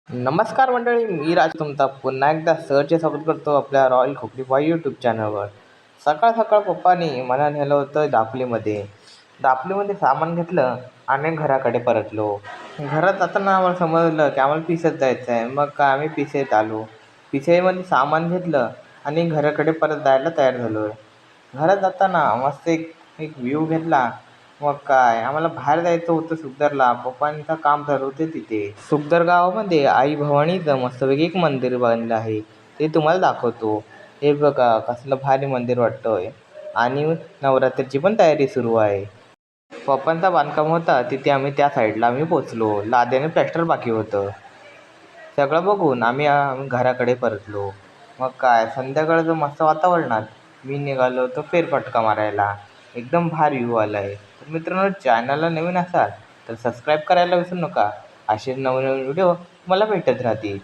नमस्कार मंडळी, मी राज तुमचा पुन्हा एकदा सहर्ष स्वागत करतो आपल्या रॉयल खोकडी बॉय यूट्यूब चॅनलवर. सकाळ सकाळ पप्पानी मला नेलं होतं दापोलीमध्ये. दापोलीमध्ये सामान घेतलं आणि घराकडे परतलो. घरात जाताना आम्हाला समजलं की आम्हाला पिसेत जायचं आहे. मग काय आम्ही पिसेत आलो. पिसेमध्ये सामान घेतलं आणि घराकडे परत जायला तयार झालो आहे. घरात जाताना मस्त एक एक व्ह्यू घेतला. मग काय आम्हाला बाहेर जायचं होतं सुखदरला. पप्पांचं काम चालू होते तिथे. सुखदर गावामध्ये आई भवानीचं मस्तपैकी एक मंदिर बांधलं आहे. ते तुम्हाला दाखवतो. हे बघा कसलं भारी मंदिर वाटतंय. आणि नवरात्रीची पण तयारी सुरू आहे. पप्पांचा बांधकाम होता तिथे आम्ही त्या साईडला पोचलो. लाद्याने प्लॅस्टर बाकी होतं. सगळं बघून आम्ही घराकडे परतलो. मग काय संध्याकाळचं मस्त वातावरणात मी निघालो होतो फेरफटका मारायला. एकदम भारी व्ह्यू आला आहे. तर मित्रांनो, चॅनलला नवीन असाल तर सबस्क्राईब करायला विसरू नका. असे नवनवीन व्हिडिओ मला भेटत राहतील.